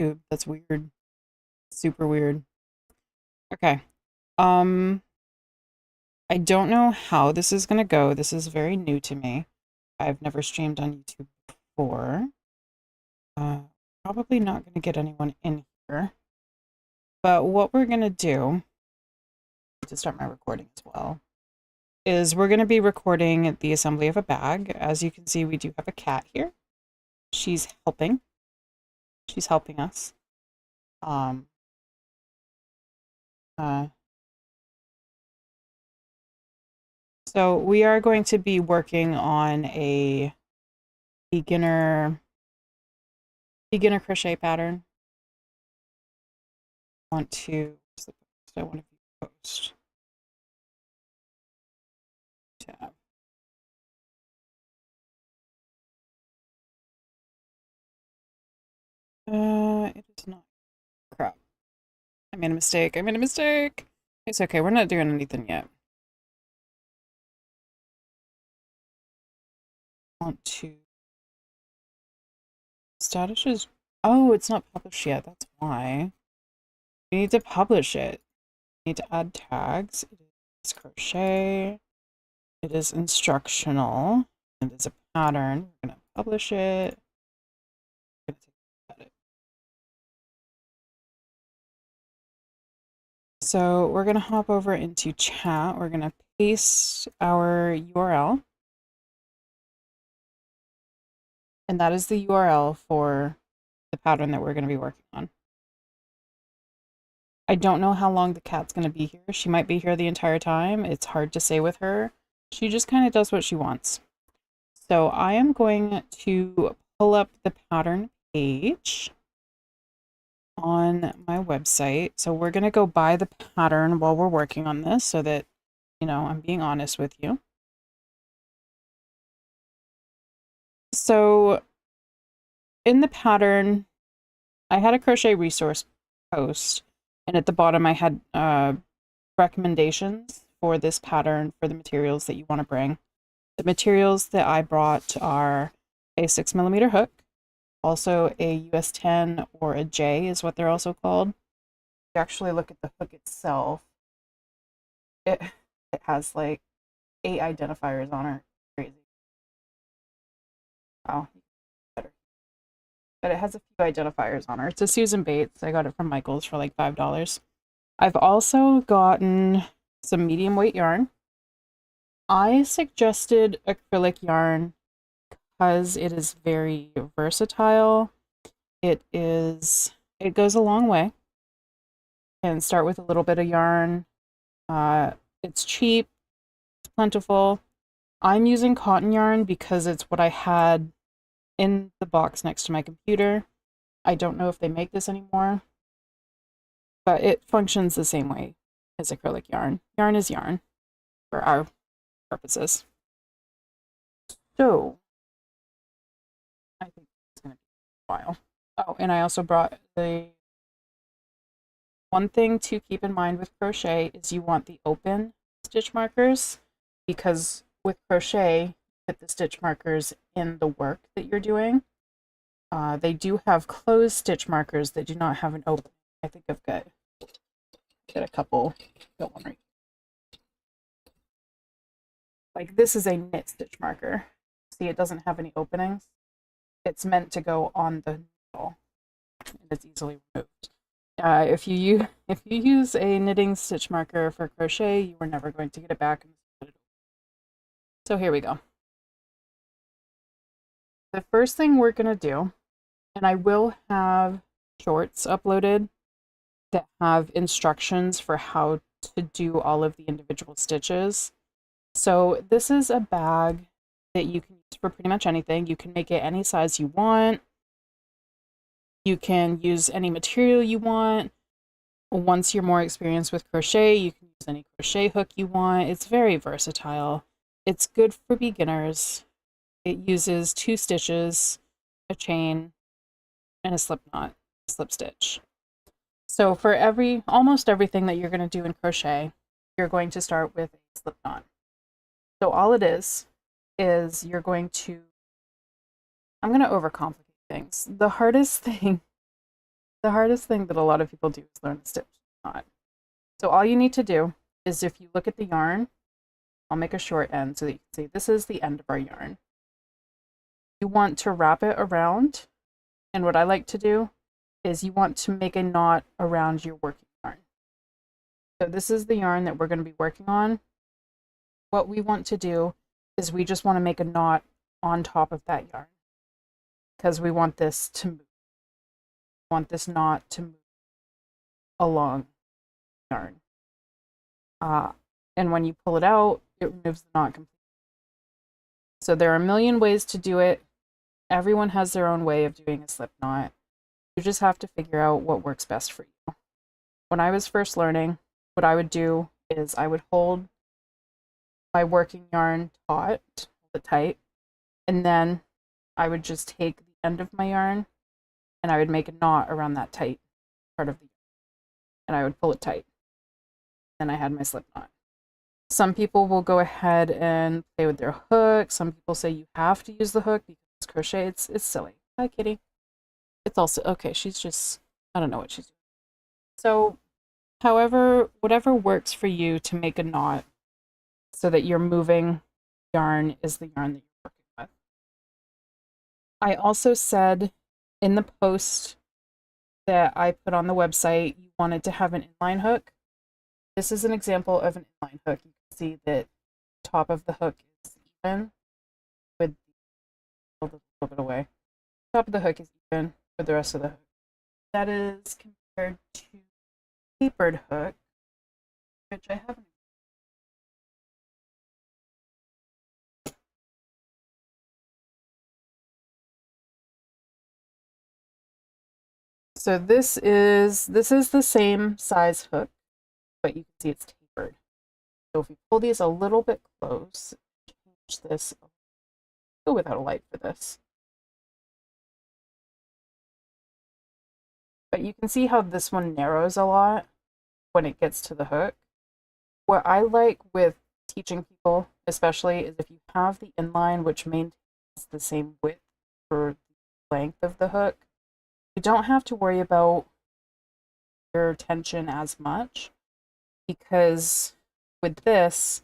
tube. That's weird. Super weird. Okay. Um, I don't know how this is gonna go. This is very new to me. I've never streamed on YouTube before. Uh, Probably not gonna get anyone in here. But what we're gonna do to start my recording as well is we're gonna be recording the assembly of a bag. As you can see, we do have a cat here. She's helping. She's helping us. Um, uh, so we are going to be working on a beginner crochet pattern. I want to I want to post tab. It is not. Crap. I made a mistake. I made a mistake. It's okay. We're not doing anything yet. I want to. Status is. Oh, it's not published yet. That's why. We need to publish it. We need to add tags. It is crochet. It is instructional. It is a pattern. We're going to publish it. We're going to take a look at it. So we're going to hop over into chat. We're going to paste our URL. And that is the URL for the pattern that we're going to be working on. I don't know how long the cat's going to be here. She might be here the entire time. It's hard to say with her. She just kind of does what she wants. So I am going to pull up the pattern page on my website. So we're going to go buy the pattern while we're working on this so that, you know, I'm being honest with you. So in the pattern, I had a crochet resource post, and at the bottom I had recommendations for this pattern for the materials that you want to bring. The materials that I brought are a 6mm hook, also a US 10 or a J is what they're also called. If you actually look at the hook itself, it has like 8 identifiers on her. Crazy. Wow. Better. But it has a few identifiers on her. It's a Susan Bates. I got it from Michael's for like $5. I've also gotten some medium weight yarn. I suggested acrylic yarn because it is very versatile. It goes a long way. And start with a little bit of yarn. It's cheap, it's plentiful. I'm using cotton yarn because it's what I had in the box next to my computer. I don't know if they make this anymore, but it functions the same way as acrylic yarn. Yarn is yarn for our purposes. So I think it's going to be a while. Oh, and I also brought the one thing to keep in mind with crochet is you want the open stitch markers, because with crochet, you put the stitch markers in the work that you're doing. They do have closed stitch markers that do not have an open. I think I've got a couple. Got one right. Like this is a knit stitch marker. See, it doesn't have any openings. It's meant to go on the needle, and it's easily removed. If you use a knitting stitch marker for crochet, you are never going to get it back. So here we go. The first thing we're going to do, and I will have shorts uploaded that have instructions for how to do all of the individual stitches. So this is a bag that you can use for pretty much anything. You can make it any size you want. You can use any material you want. Once you're more experienced with crochet, you can use any crochet hook you want. It's very versatile. It's good for beginners. It uses 2 stitches, a chain, and a slip knot, slip stitch. So for almost everything that you're going to do in crochet, you're going to start with a slip knot. So all it is you're going to, I'm going to overcomplicate things. The hardest thing The hardest thing that a lot of people do is learn the stitch knot. So all you need to do is, if you look at the yarn, I'll make a short end so that you can see this is the end of our yarn. You want to wrap it around, and what I like to do is you want to make a knot around your working yarn. So this is the yarn that we're going to be working on. What we want to do is we just want to make a knot on top of that yarn because we want this to move. We want this knot to move along the yarn. And when you pull it out, it removes the knot completely. So there are a million ways to do it. Everyone has their own way of doing a slip knot. You just have to figure out what works best for you. When I was first learning, what I would do is I would hold my working yarn taut, hold it tight, and then I would just take the end of my yarn and I would make a knot around that tight part of the yarn. And I would pull it tight. Then I had my slip knot. Some people will go ahead and play with their hook. Some people say you have to use the hook because it's crochet. It's silly. Hi, kitty. It's also, okay, she's just, I don't know what she's doing. So, whatever works for you to make a knot so that you're moving yarn is the yarn that you're working with. I also said in the post that I put on the website, you wanted to have an inline hook. This is an example of an inline hook. You can see that the top of the hook is even with a little bit away. The top of the hook is even with the rest of the hook. That is compared to tapered hook, which I haven't. So this is the same size hook, but you can see it's tapered. So if we pull these a little bit close, change this. Go without a light for this. But you can see how this one narrows a lot when it gets to the hook. What I like with teaching people, especially, is if you have the inline, which maintains the same width for the length of the hook, you don't have to worry about your tension as much, because with this,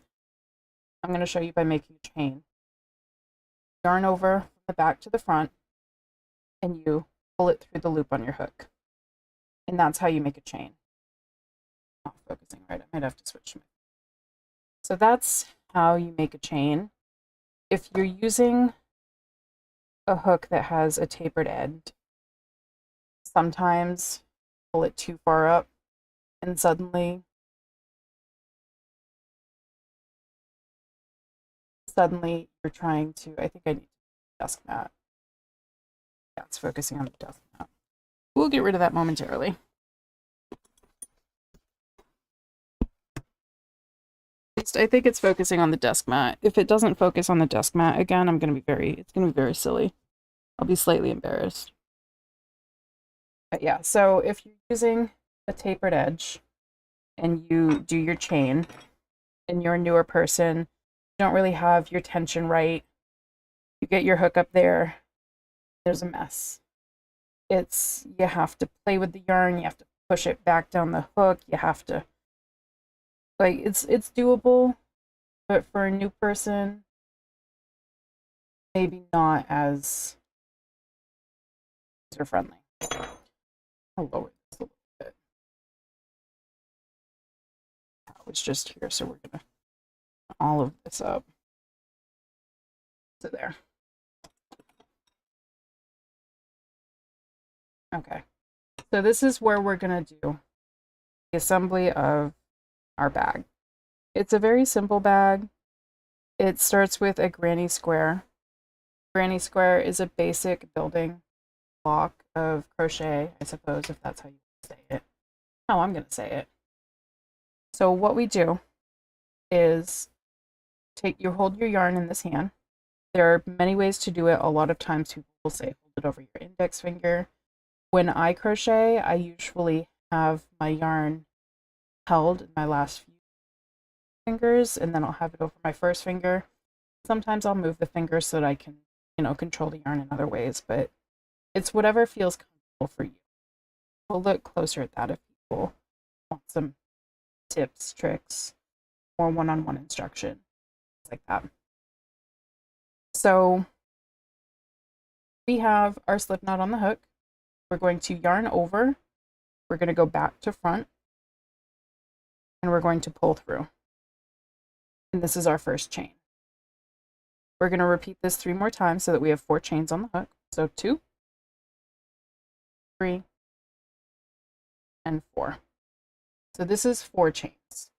I'm going to show you by making a chain. Yarn over from the back to the front, and you pull it through the loop on your hook. And that's how you make a chain. Not focusing right, I might have to switch to my. So that's how you make a chain. If you're using a hook that has a tapered end, sometimes pull it too far up and suddenly you're trying to, I think I need a desk mat. Yeah, it's focusing on the desk mat. We'll get rid of that momentarily. I think it's focusing on the desk mat. If it doesn't focus on the desk mat again, it's going to be very silly. I'll be slightly embarrassed. But yeah, so if you're using a tapered edge and you do your chain and you're a newer person, you don't really have your tension right, you get your hook up there, there's a mess. You have to play with the yarn, you have to push it back down the hook, you have to, like, it's doable, but for a new person, maybe not as user friendly. I'll lower this a little bit. That was just here, so we're gonna all of this up. So there. Okay. So this is where we're gonna do the assembly of our bag. It's a very simple bag. It starts with a granny square. Granny square is a basic building block of crochet, I suppose, if that's how you say it. Oh, I'm gonna say it. So what we do is you hold your yarn in this hand. There are many ways to do it. A lot of times people will say hold it over your index finger. When I crochet, I usually have my yarn held in my last few fingers, and then I'll have it over my first finger. Sometimes I'll move the finger so that I can, control the yarn in other ways, but it's whatever feels comfortable for you. We'll look closer at that if people want some tips, tricks, or one-on-one instruction, like that. So we have our slip knot on the hook. We're going to yarn over. We're going to go back to front, and we're going to pull through. And this is our first chain. We're going to repeat this 3 more times so that we have 4 chains on the hook. So 2, 3, and 4. So this is 4 chains.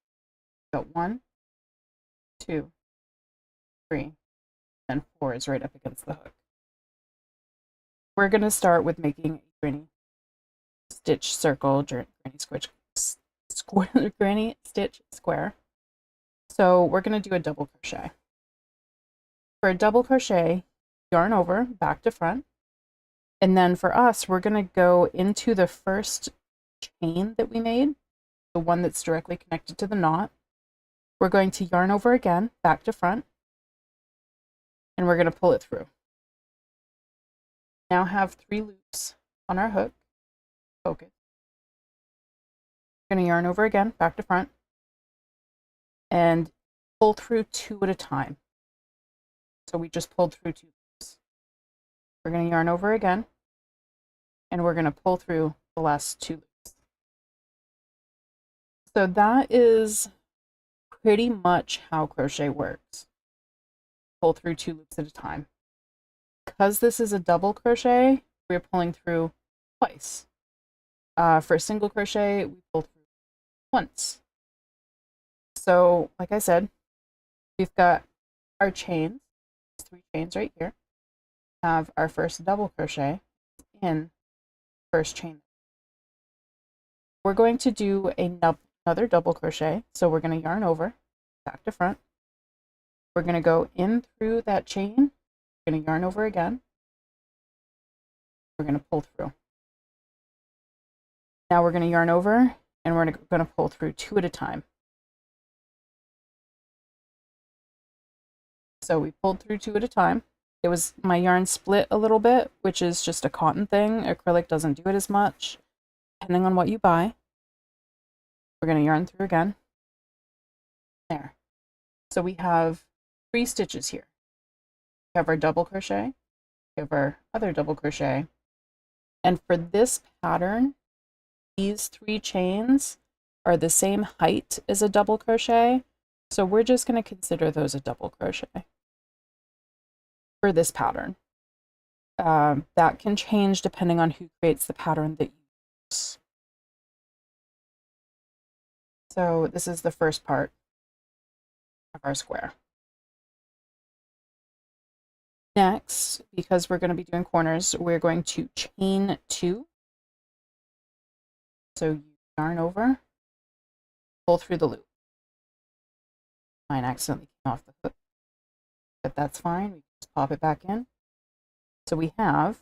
So 1, 2, 3, and 4 is right up against the hook. We're going to start with making a granny stitch circle, granny stitch square. So we're going to do a double crochet. For a double crochet, yarn over, back to front. And then for us, we're going to go into the first chain that we made, the one that's directly connected to the knot. We're going to yarn over again, back to front, and we're going to pull it through. Now have 3 loops on our hook. Focus. We're going to yarn over again, back to front, and pull through 2 at a time. So we just pulled through 2 loops. We're going to yarn over again, and we're going to pull through the last 2 loops. So that is pretty much how crochet works. Pull through 2 loops at a time. Because this is a double crochet, we're pulling through twice. For a single crochet, we pull through once. So, like I said, we've got our chains, 3 chains right here. Have our first double crochet in first chain. We're going to do another double crochet. So we're going to yarn over, back to front. We're going to go in through that chain. We're going to yarn over again. We're going to pull through. Now we're going to yarn over, and we're going to pull through 2 at a time. So we pulled through 2 at a time. It was my yarn split a little bit, which is just a cotton thing. Acrylic doesn't do it as much, depending on what you buy. We're going to yarn through again. There. So we have 3 stitches here. We have our double crochet. We have our other double crochet. And for this pattern, these 3 chains are the same height as a double crochet. So we're just going to consider those a double crochet for this pattern. That can change depending on who creates the pattern that you use. So this is the first part of our square. Next, because we're going to be doing corners, we're going to chain 2. So you yarn over, pull through the loop. Mine accidentally came off the hook, but that's fine. We just pop it back in. So we have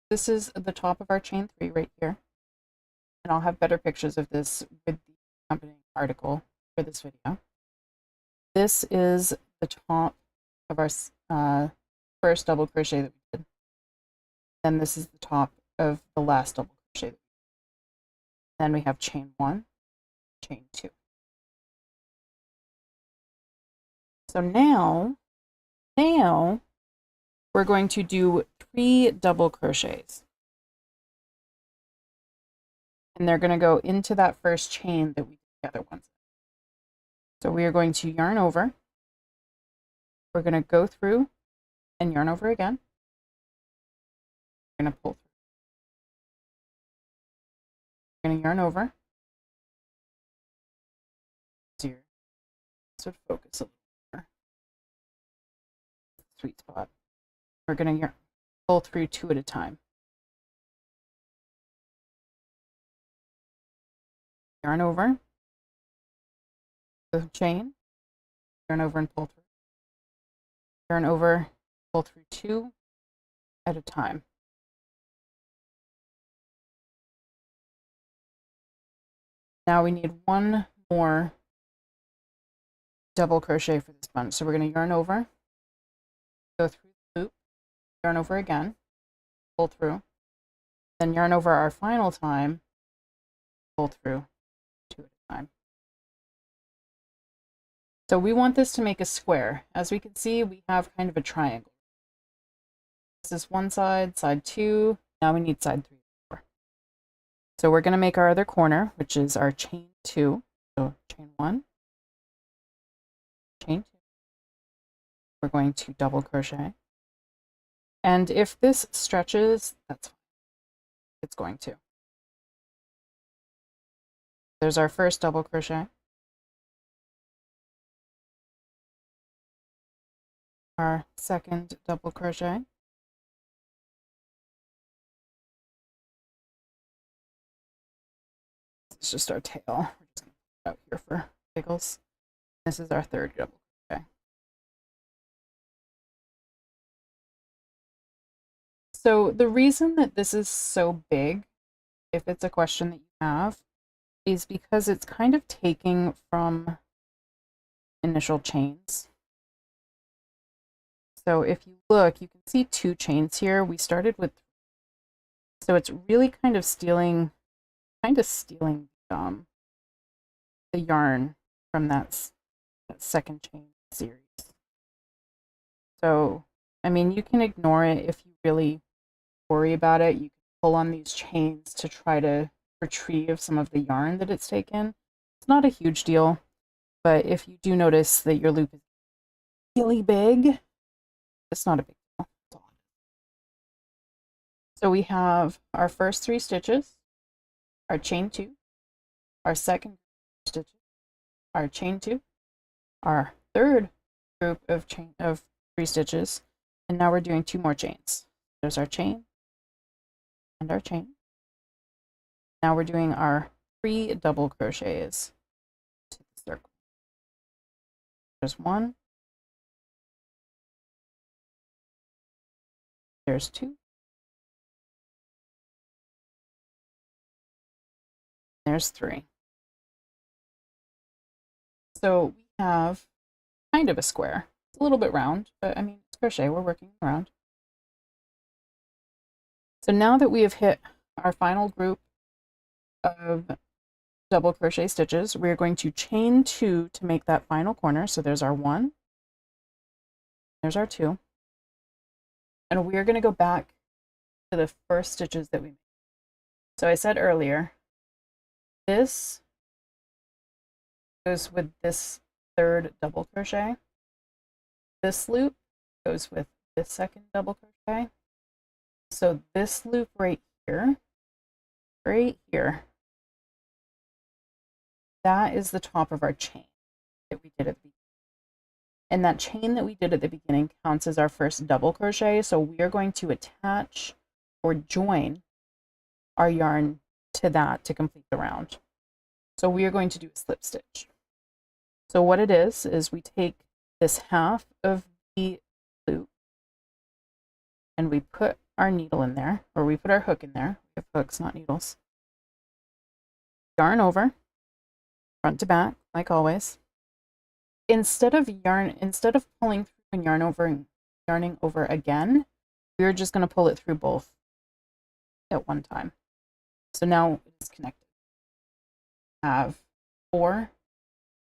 this is the top of our chain 3 right here. And I'll have better pictures of this with the accompanying article for this video. This is the top of our first double crochet that we did. Then this is the top of the last double crochet. Then we have chain 1, chain 2. So now we're going to do 3 double crochets. And they're going to go into that first chain that we did the other ones. So we are going to yarn over. We're going to go through and yarn over again. We're going to pull through. We're going to yarn over. So sort of focus a little more. Sweet spot. We're going to pull through 2 at a time. Yarn over. The chain. Yarn over and pull through. Yarn over, pull through 2 at a time. Now we need 1 more double crochet for this bunch. So we're going to yarn over, go through the loop, yarn over again, pull through, then yarn over our final time, pull through 2 at a time. So we want this to make a square. As we can see, we have kind of a triangle. This is one side, side 2. Now we need side 3 and 4. So we're going to make our other corner, which is our chain 2. So chain 1, chain 2. We're going to double crochet. And if this stretches, that's fine. It's going to. There's our first double crochet. Our second double crochet. It's just our tail. We're just going to put it out here for giggles. This is our third double crochet. So the reason that this is so big, if it's a question that you have, is because it's kind of taking from initial chains. So if you look, you can see 2 chains here. We started with 3. So it's really kind of stealing the yarn from that second chain series. So, I mean, you can ignore it if you really worry about it. You can pull on these chains to try to retrieve some of the yarn that it's taken. It's not a huge deal, but if you do notice that your loop is really big, it's not a big deal. So we have our first 3 stitches, our chain 2, our second stitches, our chain 2, our third group of 3 stitches, and now we're doing 2 more chains. There's our chain and our chain. Now we're doing our 3 double crochets to the circle. There's 1, there's 2, there's 3. So we have kind of a square. It's a little bit round, but I mean, it's crochet, we're working around. So now that we have hit our final group of double crochet stitches, we're going to chain 2 to make that final corner. So there's our 1, there's our 2, and we're going to go back to the first stitches that we made. So I said earlier, this goes with this third double crochet. This loop goes with this second double crochet. So this loop right here, that is the top of our chain that we did at the beginning. And that chain that we did at the beginning counts as our first double crochet. So we are going to attach or join our yarn to that to complete the round. So we are going to do a slip stitch. So what it is we take this half of the loop and we put our needle in there, or we put our hook in there. We have hooks, not needles. Yarn over, front to back, like always. Instead of pulling through and yarning over again, we're just going to pull it through both at one time. So now it's connected. We have 4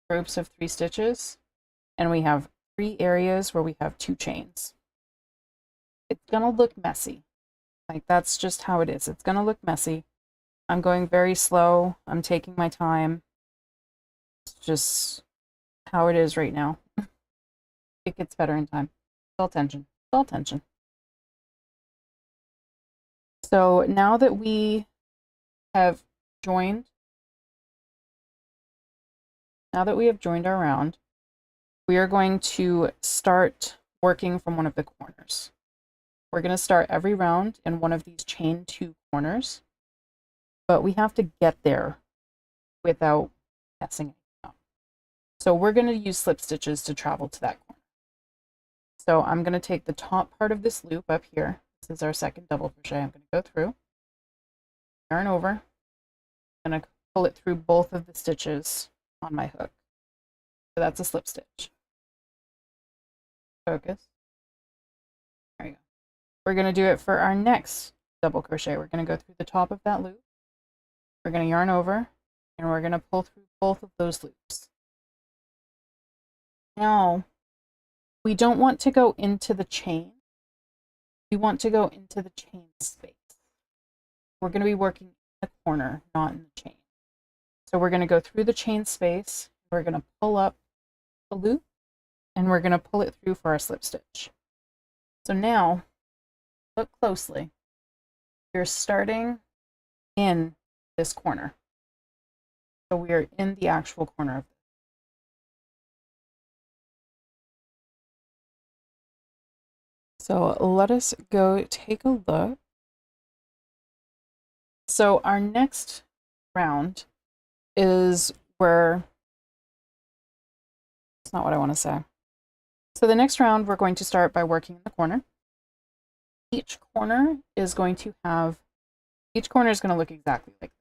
groups of 3 stitches, and we have 3 areas where we have 2 chains. It's going to look messy. Like, that's just how it is. It's going to look messy. I'm going very slow. I'm taking my time. It's just how it is right now. It gets better in time. It's all tension. It's all tension. So now that we have joined our round, we are going to start working from one of the corners. We're going to start every round in one of these chain 2 corners, but we have to get there without messing it up. So we're going to use slip stitches to travel to that corner. So I'm going to take the top part of this loop up here. This is our second double crochet. I'm going to go through, yarn over, I'm going to pull it through both of the stitches on my hook. So that's a slip stitch. Focus. There you go. We're going to do it for our next double crochet. We're going to go through the top of that loop. We're going to yarn over, and we're going to pull through both of those loops. Now, we don't want to go into the chain. We want to go into the chain space. We're going to be working in the corner, not in the chain. So we're going to go through the chain space. We're going to pull up the loop, and we're going to pull it through for our slip stitch. So now, look closely. You're starting in this corner. So we are in the actual corner of this. So let us go take a look. So our next round is where, it's not what I want to say. So the next round, we're going to start by working in the corner. Each corner is going to look exactly like this.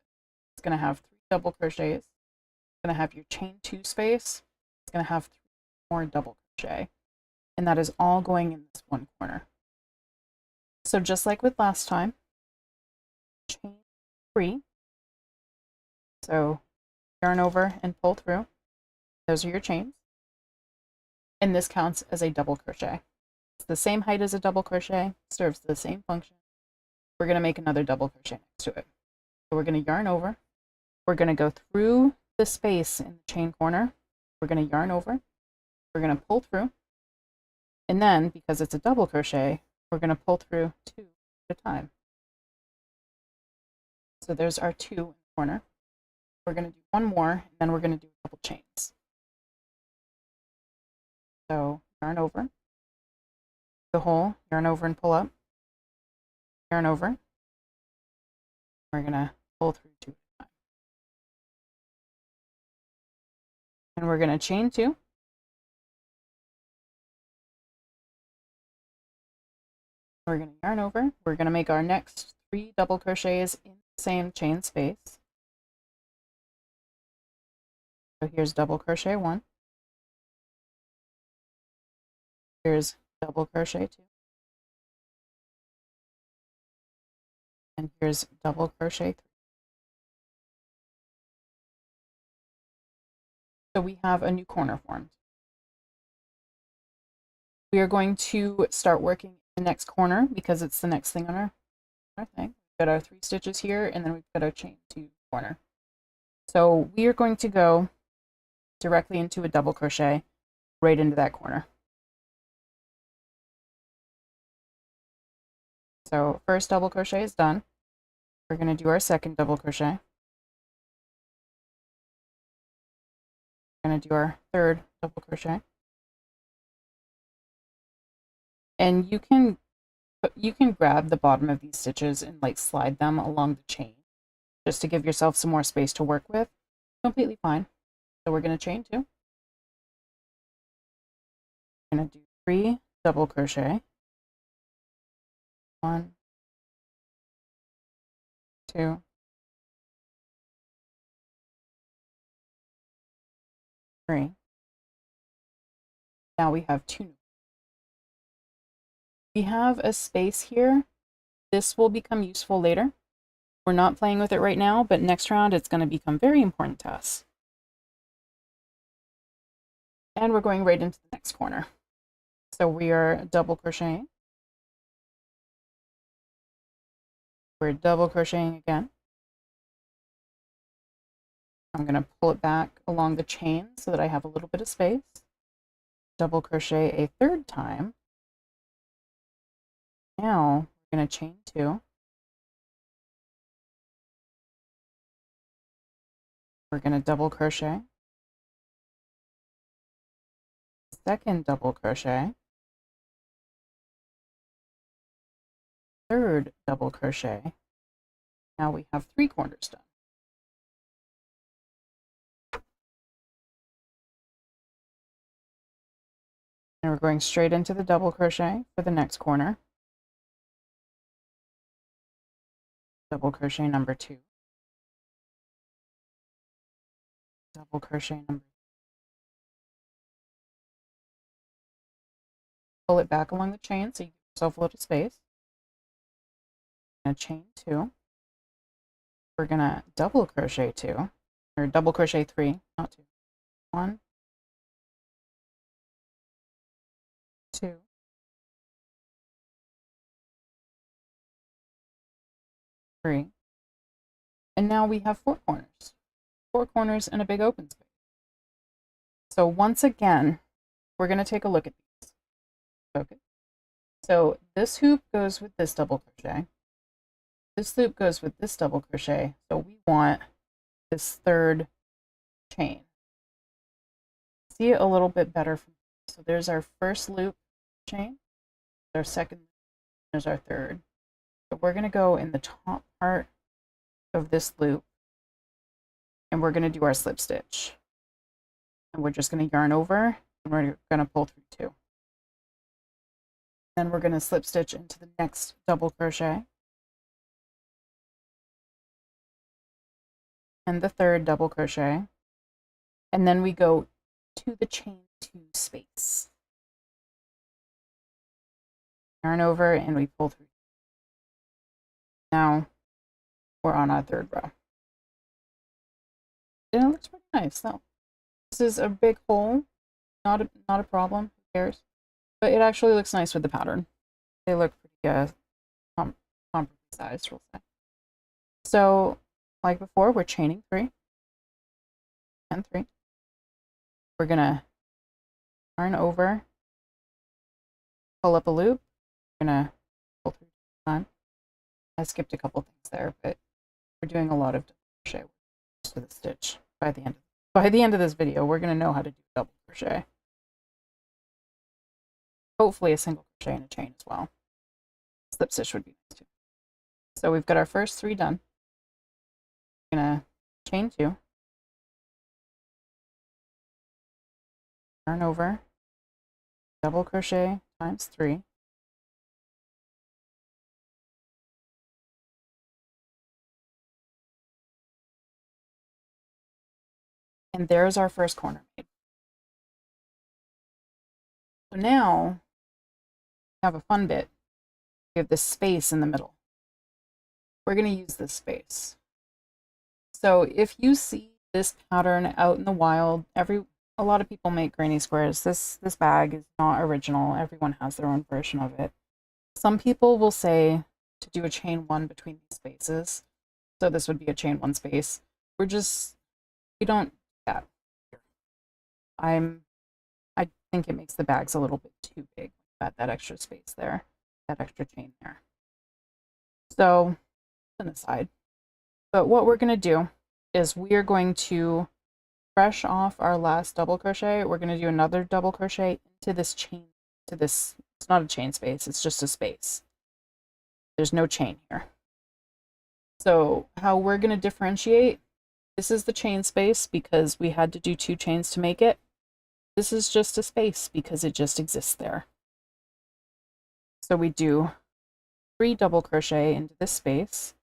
It's going to have 3 double crochets. It's going to have your chain 2 space. It's going to have 3 more double crochet. And that is all going in this one corner. So just like with last time, chain 3. So yarn over and pull through. Those are your chains. And this counts as a double crochet. It's the same height as a double crochet, serves the same function. We're going to make another double crochet next to it. So we're going to yarn over. We're going to go through the space in the chain corner. We're going to yarn over. We're going to pull through. And then, because it's a double crochet, we're going to pull through 2 at a time. So there's our 2 in the corner. We're going to do 1 more, and then we're going to do a couple chains. So yarn over the hole, yarn over and pull up, yarn over. We're going to pull through 2 at a time. And we're going to chain 2. We're going to yarn over. We're going to make our next 3 double crochets in the same chain space. So here's double crochet 1. Here's double crochet 2. And here's double crochet 3. So we have a new corner formed. We are going to start working the next corner because it's the next thing on our thing. We've got our 3 stitches here, and then we've got our chain 2 corner. So we are going to go directly into a double crochet right into that corner. So first double crochet is done. We're going to do our second double crochet. We're going to do our third double crochet. And you can grab the bottom of these stitches and like slide them along the chain just to give yourself some more space to work with. Completely fine. So we're going to chain 2. We're going to do 3 double crochet. 1, 2, 3. Now we have 2. We have a space here. This will become useful later. We're not playing with it right now, but next round it's going to become very important to us. And we're going right into the next corner. So we are double crocheting. We're double crocheting again. I'm going to pull it back along the chain so that I have a little bit of space. Double crochet a third time. Now we're going to chain 2. We're going to double crochet. Second double crochet. Third double crochet. Now we have 3 corners done. And we're going straight into the double crochet for the next corner. Double crochet number 2. Double crochet number 2. Pull it back along the chain so you give yourself a little space. going to chain 2. We're going to double crochet 2, or double crochet 3, not 2. 1, 2, 3, and now we have 4 corners. 4 corners and a big open space. So once again, we're going to take a look at these. Okay. So this hoop goes with this double crochet. This loop goes with this double crochet. So we want this 3rd chain. See it a little bit better. So there's our first loop chain, our second, there's our 3rd. So we're going to go in the top part of this loop, and we're going to do our slip stitch. And we're just going to yarn over, and we're going to pull through 2. Then we're going to slip stitch into the next double crochet, and the 3rd double crochet, and then we go to the chain 2 space. Yarn over, and we pull through. Now we're on our 3rd row. And it looks pretty nice though. This is a big hole, not a problem, who cares? But it actually looks nice with the pattern. They look pretty comparably sized, we'll say. So, like before, we're chaining 3 and 3. We're gonna yarn over, pull up a loop. We're gonna pull through time. I skipped a couple things there, but we're doing a lot of double crochet to the stitch. By the end of this video, we're gonna know how to do double crochet. Hopefully a single crochet and a chain as well. Slip stitch would be nice too. So we've got our first 3 done. We're gonna chain 2, yarn over, double crochet times 3, and there's our first corner made. So now we have a fun bit. We have this space in the middle. We're going to use this space. So if you see this pattern out in the wild, a lot of people make granny squares. This bag is not original. Everyone has their own version of it. Some people will say to do a chain 1 between these spaces. So this would be a chain 1 space. We don't do that. I think it makes the bags a little bit too big. That extra space there, that extra chain there. So, an aside. But what we're going to do is we are going to fresh off our last double crochet. We're going to do another double crochet into this chain, it's not a chain space, it's just a space. There's no chain here. So how we're going to differentiate, this is the chain space because we had to do 2 chains to make it. This is just a space because it just exists there. So we do 3 double crochet into this space.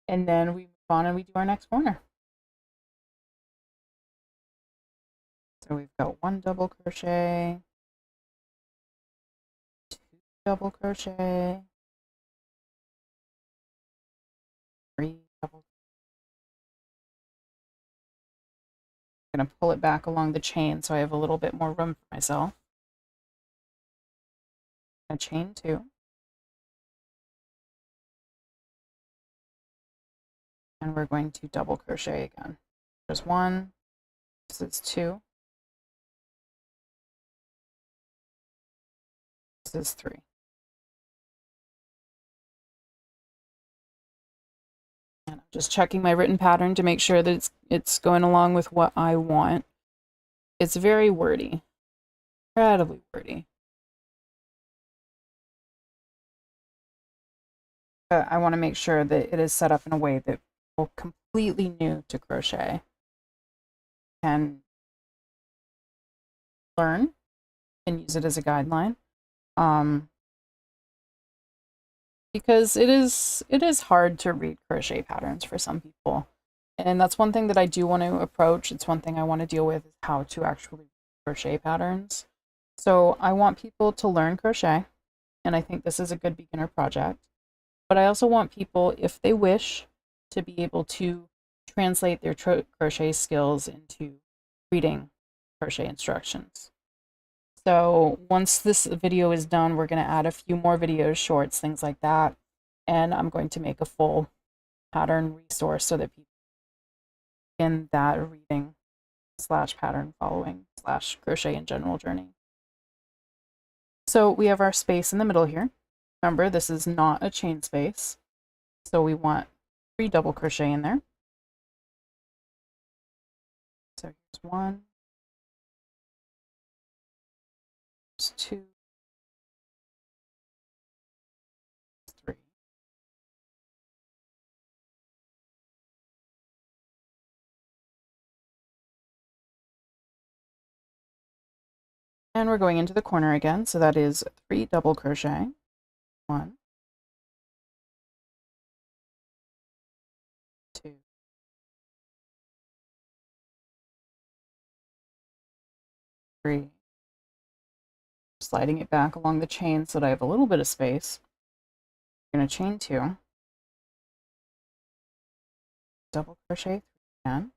And then we move on and we do our next corner. So we've got 1 double crochet, 2 double crochet, 3 double. I'm going to pull it back along the chain so I have a little bit more room for myself. A chain 2. And we're going to double crochet again. There's 1, this is 2, this is 3. And I'm just checking my written pattern to make sure that it's going along with what I want. It's very wordy, incredibly wordy. But I want to make sure that it is set up in a way that people completely new to crochet can learn and use it as a guideline. Because it is hard to read crochet patterns for some people. And that's one thing that I do want to approach. It's one thing I want to deal with is how to actually crochet patterns. So I want people to learn crochet, and I think this is a good beginner project. But I also want people, if they wish, to be able to translate their crochet skills into reading crochet instructions. So once this video is done, we're going to add a few more videos, shorts, things like that. And I'm going to make a full pattern resource so that people in that reading / pattern following / crochet in general journey. So we have our space in the middle here. Remember, this is not a chain space. So we want 3 double crochet in there. So here's 1, here's 2, 3. And we're going into the corner again. So that is 3 double crochet. 1, 2, 3. Sliding it back along the chain so that I have a little bit of space. I'm going to chain 2, double crochet 3 again,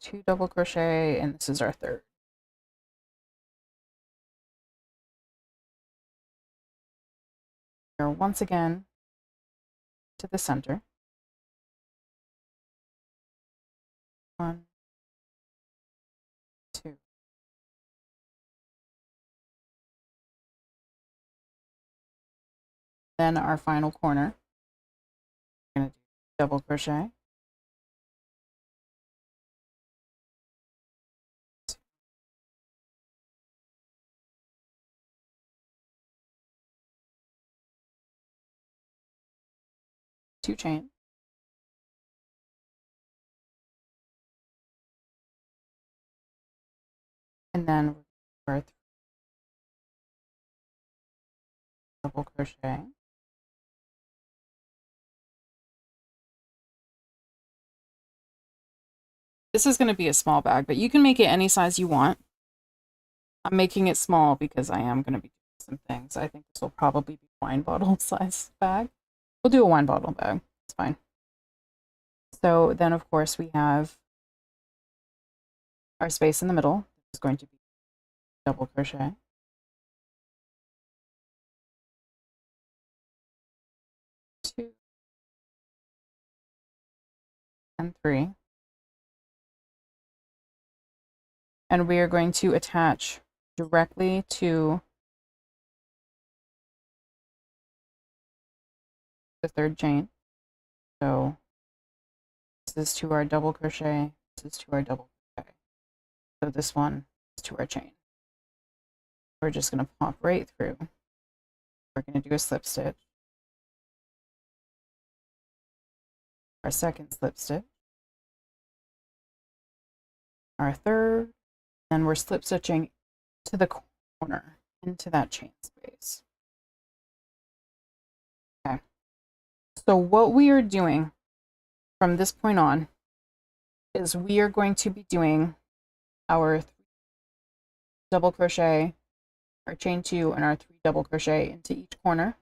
2 double crochet, and this is our 3rd. Here once again to the center. 1, 2. Then our final corner, we're going to do double crochet, 2 chain, and then our double crochet, this is going to be a small bag, but you can make it any size you want. I'm making it small because I am going to be doing some things. I think this will probably be a wine bottle size bag. We'll do a wine bottle bag. It's fine. So then, of course, we have our space in the middle. It's going to be double crochet, 2, and 3. And we are going to attach directly to the 3rd chain. So this is to our double crochet, this is to our double crochet. So this one is to our chain. We're just going to pop right through. We're going to do a slip stitch, our 2nd slip stitch, our 3rd, and we're slip stitching to the corner into that chain space. Okay. So what we are doing from this point on is we are going to be doing our 3 double crochet, our chain 2, and our 3 double crochet into each corner,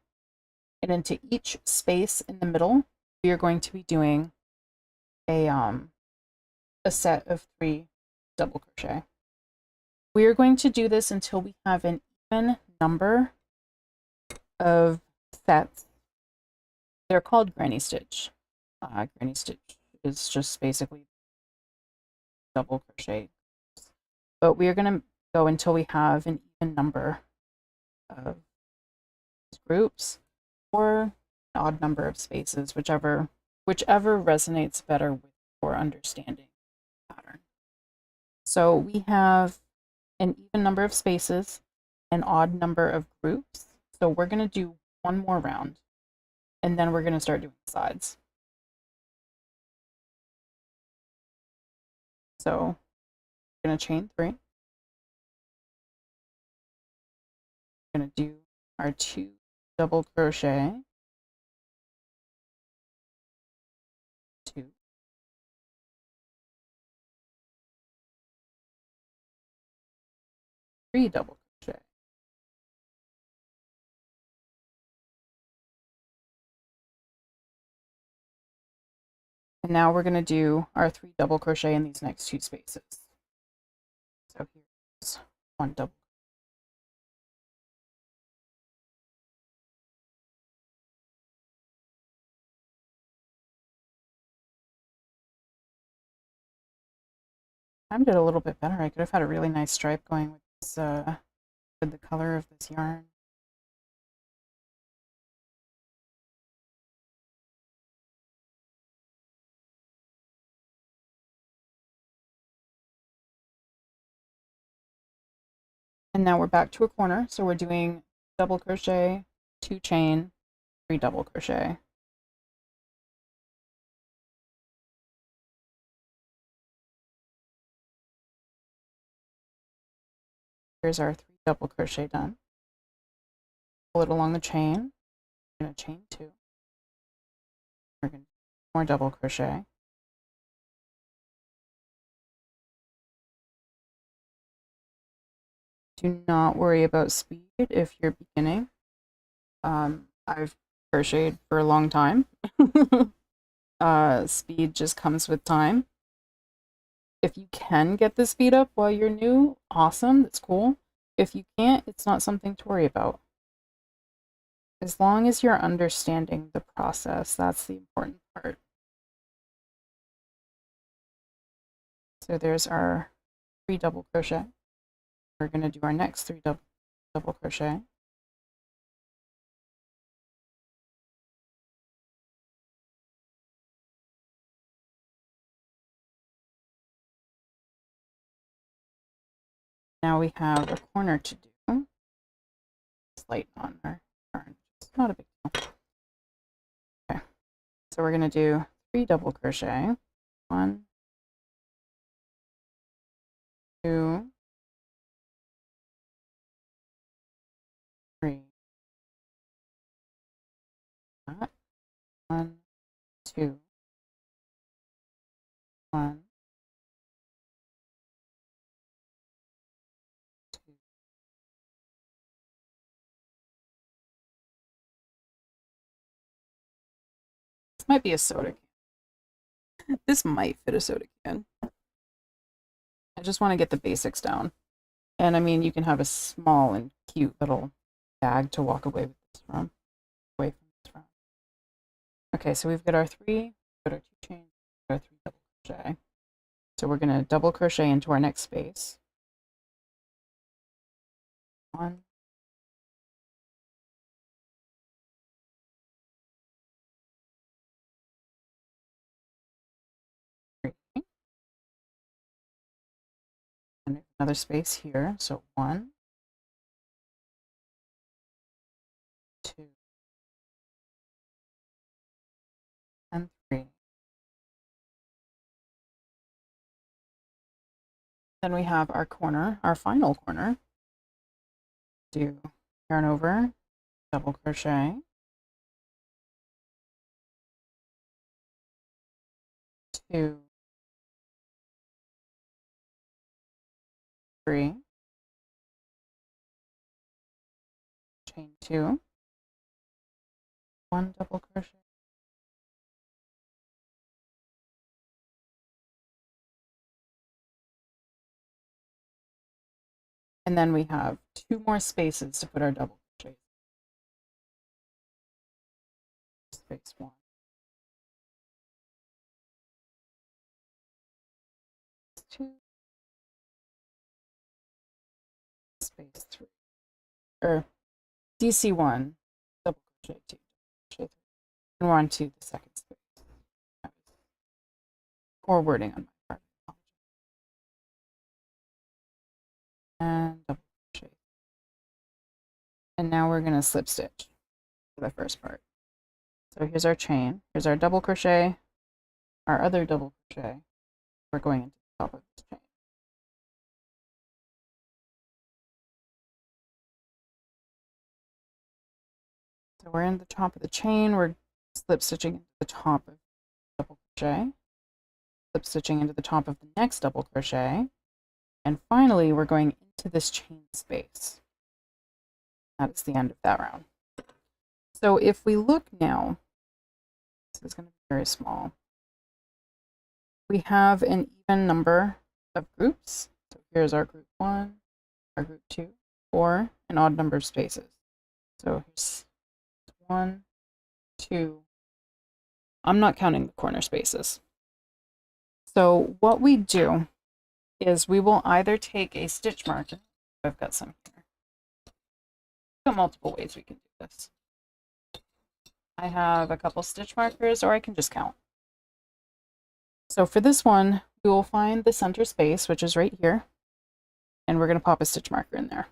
and into each space in the middle we are going to be doing a set of 3 double crochet. We are going to do this until we have an even number of sets. They're called granny stitch. Granny stitch is just basically double crochet. But we are going to go until we have an even number of groups or an odd number of spaces, whichever resonates better with your understanding pattern. So we have an even number of spaces, an odd number of groups. So we're going to do one more round, and then we're going to start doing sides. So we're going to chain 3. We're going to do our 2 double crochet, 2, 3 double crochet. And now we're going to do our 3 double crochet in these next 2 spaces. So here's 1 double. I did a little bit better. I could have had a really nice stripe going with this, with the color of this yarn. And now we're back to a corner, so we're doing double crochet, 2 chain, 3 double crochet. Here's our 3 double crochet done. Pull it along the chain. We're going to chain 2. We're going to do more double crochet. Do not worry about speed if you're beginning. I've crocheted for a long time. Speed just comes with time. If you can get the speed up while you're new, awesome, that's cool. If you can't, it's not something to worry about. As long as you're understanding the process, that's the important part. So there's our 3 double crochet. We're going to do our next 3 double crochet. Now we have a corner to do. Just lighten on our yarn. It's not a big deal. Okay, so we're going to do 3 double crochet. 1, 2, 3. 1, 2, 1, 2. This might be a soda can. This might fit a soda can. I just want to get the basics down. And I mean, you can have a small and cute little bag to walk away with this from. Okay, so we've got our 3, got our 2 chains, our 3 double crochet. So we're going to double crochet into our next space. 1, 3. And another space here. So 1, 2, and 3. Then we have our corner, our final corner. Do yarn over, double crochet, 2, 3, chain 2, 1 double crochet, and then we have 2 more spaces to put our double crochet. Space 1, two, space 3, or DC1, double crochet 2, crochet 3, and we're on to the second space. Poor wording on my part. And double crochet. And now we're going to slip stitch for the first part. So here's our chain, here's our double crochet, our other double crochet. We're going into the top of this chain. So we're in the top of the chain, we're slip stitching into the top of the double crochet, slip stitching into the top of the next double crochet, and finally we're going to this chain space. That is the end of that round. So if we look now, this is going to be very small. We have an even number of groups. So here's our group 1, our group 2, or an odd number of spaces. So here's 1, 2. I'm not counting the corner spaces. So what we do is we will either take a stitch marker. I've got some here. I've got multiple ways we can do this. I have a couple stitch markers, or I can just count. So for this one, we will find the center space, which is right here, and we're going to pop a stitch marker in there.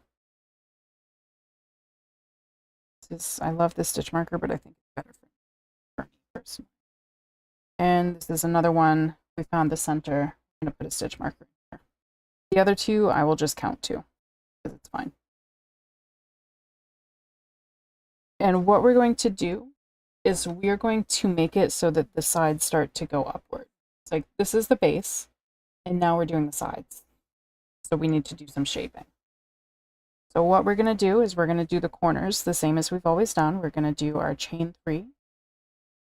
I love this stitch marker, but I think it's better for me personally. And this is another one. We found the center. I'm going to put a stitch marker in there. The other two, I will just count to, because it's fine. And what we're going to do is we're going to make it so that the sides start to go upward. It's like this is the base, and now we're doing the sides. So we need to do some shaping. So what we're going to do is we're going to do the corners the same as we've always done. We're going to do our chain 3.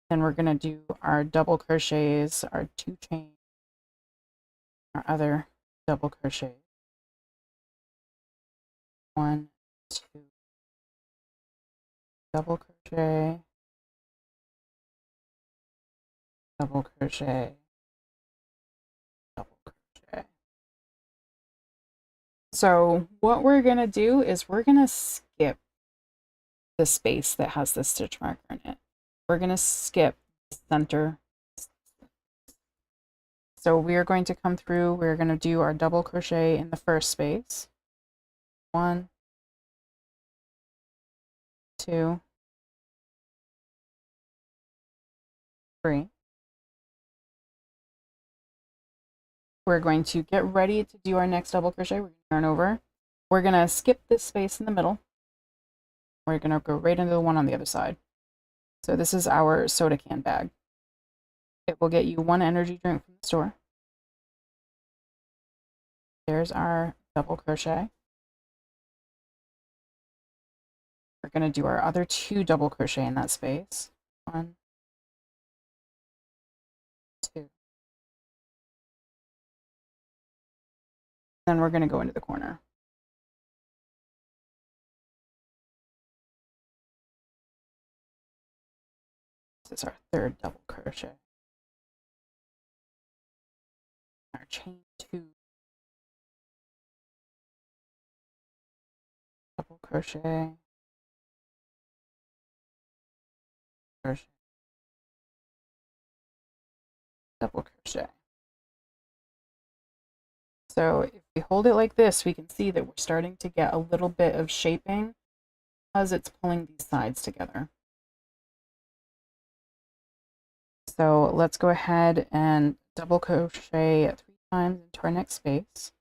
Then we're going to do our double crochets, our 2 chains, our other double crochet. 1, 2, double crochet, double crochet, double crochet. So what we're going to do is we're going to skip the space that has the stitch marker in it. We're going to skip the center. So we are going to come through, we're going to do our double crochet in the first space. 1, 2, 3. We're going to get ready to do our next double crochet. We're going to yarn over. We're going to skip this space in the middle. We're going to go right into the one on the other side. So this is our soda can bag. It will get you 1 energy drink from the store. There's our double crochet. We're going to do our other 2 double crochet in that space. 1, 2. Then we're going to go into the corner. This is our 3rd double crochet. Our chain 2. Double crochet. Crochet. Double crochet. So if we hold it like this, we can see that we're starting to get a little bit of shaping as it's pulling these sides together. So let's go ahead and double crochet 3 times into our next space.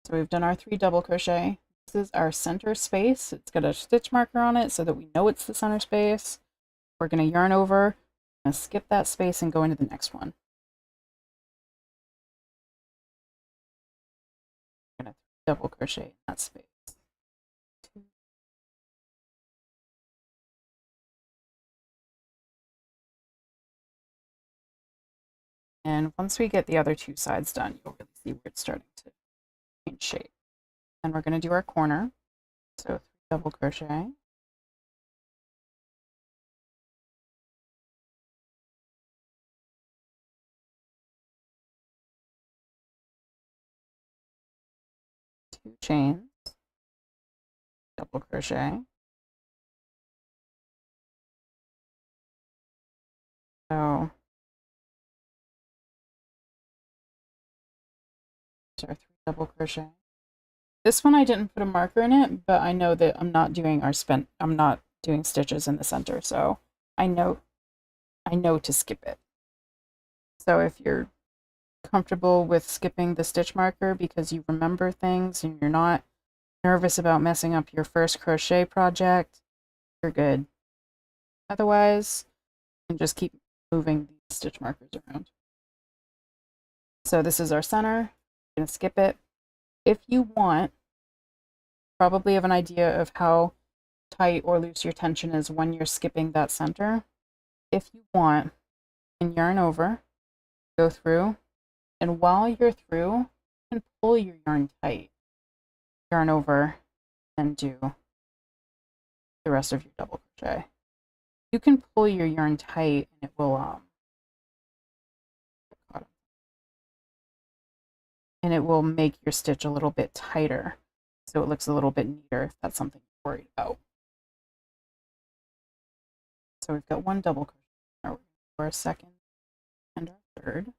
So we've done our 3 double crochet. This is our center space. It's got a stitch marker on it so that we know it's the center space. We're going to yarn over, and skip that space and go into the next one. We're going to double crochet in that space. 2. And once we get the other 2 sides done, you'll really see where it's starting to change shape. And we're going to do our corner. So 3 double crochet. Two chains, double crochet. So our 3 double crochet. This one I didn't put a marker in it, but I know that I'm not doing stitches in the center, so I know to skip it. So if you're comfortable with skipping the stitch marker because you remember things and you're not nervous about messing up your first crochet project, you're good. Otherwise, you can just keep moving these stitch markers around. So this is our center. I'm going to skip it. If you want, probably have an idea of how tight or loose your tension is when you're skipping that center. If you want, you can yarn over, go through, and while you're through, you can pull your yarn tight, yarn over, and do the rest of your double crochet. You can pull your yarn tight and it will make your stitch a little bit tighter, so it looks a little bit neater if that's something you're worried about. So we've got one double crochet for our second and our third.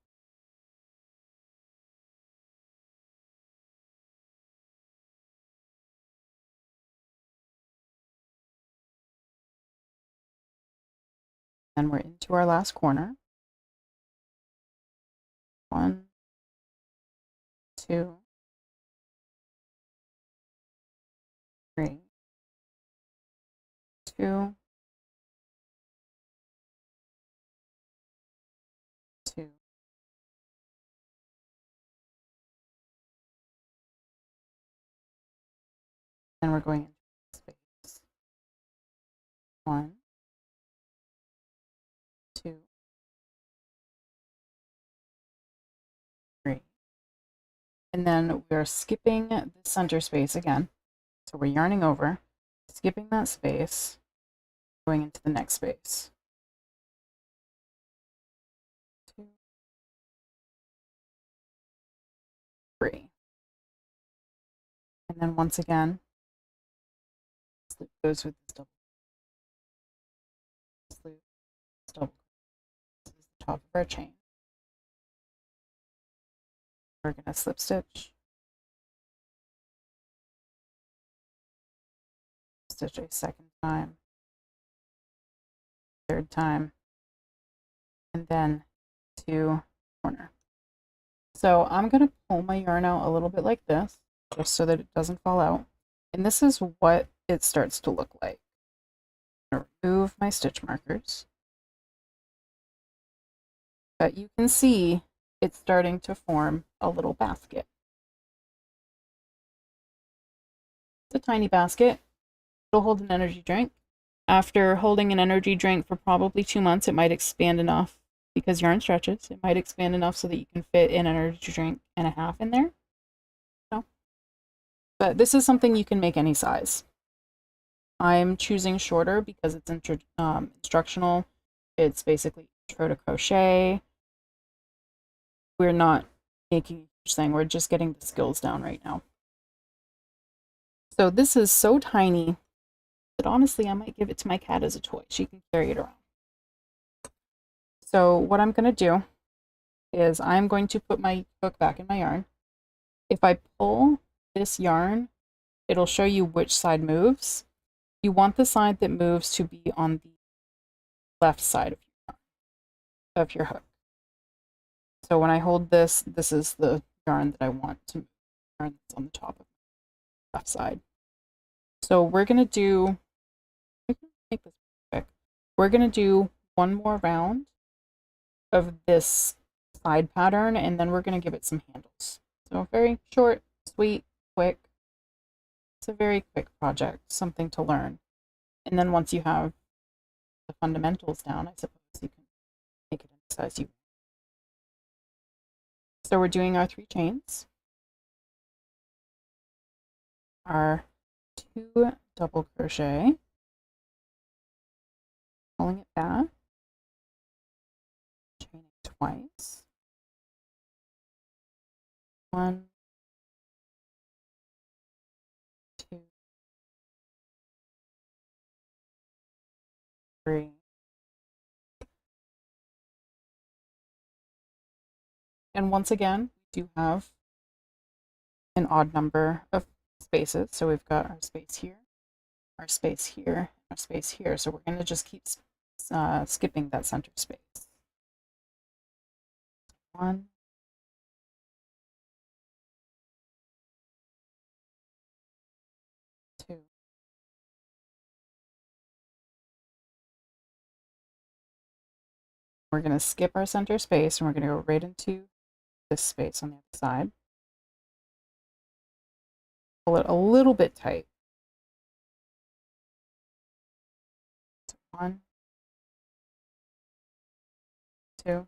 Then we're into our last corner. 1, 2, 3, 2, 2, then we're going into space. 1, 2, 3. And then we're skipping the center space again. So we're yarning over, skipping that space, going into the next space. 2, 3. And then once again, this loop goes with this double. This loop, this double. This is the top of our chain. We're going to slip stitch, stitch a second time, third time, and then to corner. So I'm going to pull my yarn out a little bit like this, just so that it doesn't fall out. And this is what it starts to look like. I'm going to remove my stitch markers. But you can see it's starting to form a little basket. It's a tiny basket. It'll hold an energy drink. After holding an energy drink for probably 2 months, it might expand enough, because yarn stretches, it might expand enough so that you can fit an energy drink and a half in there. No. But this is something you can make any size. I'm choosing shorter because it's instructional. It's basically intro to crochet. We're not making a huge thing. We're just getting the skills down right now. So this is so tiny that honestly I might give it to my cat as a toy. She can carry it around. So what I'm going to do is I'm going to put my hook back in my yarn. If I pull this yarn, it'll show you which side moves. You want the side that moves to be on the left side of your hook. So when I hold this, this is the yarn that I want to move, yarn that's on the top of the left side. So we're going to do, make this quick. We're going to do one more round of this side pattern, and then we're going to give it some handles. So very short, sweet, quick. It's a very quick project, something to learn. And then once you have the fundamentals down, I suppose you can make it any size you want. So we're doing our 3 chains, our 2 double crochet, pulling it back, chaining twice, 1, 2, 3, and once again, we do have an odd number of spaces. So we've got our space here, our space here, our space here. So we're going to just keep skipping that center space. 1, 2. We're going to skip our center space and we're going to go right into this space on the other side. Pull it a little bit tight. 1, 2.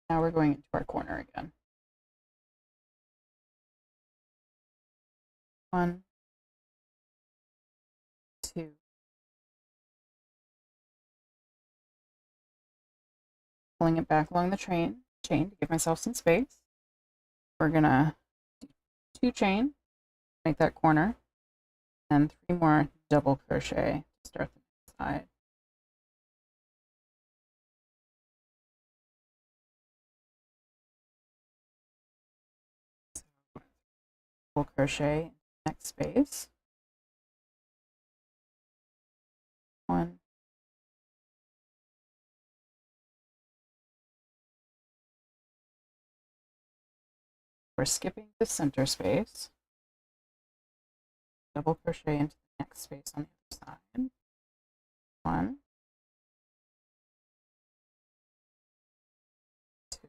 Now we're going into our corner again. 1, 2. Pulling it back along the chain to give myself some space. We're gonna do 2 chain, make that corner, and 3 more double crochet to start the next side. So, double crochet next space. 1, we're skipping the center space. Double crochet into the next space on the other side. 1, 2.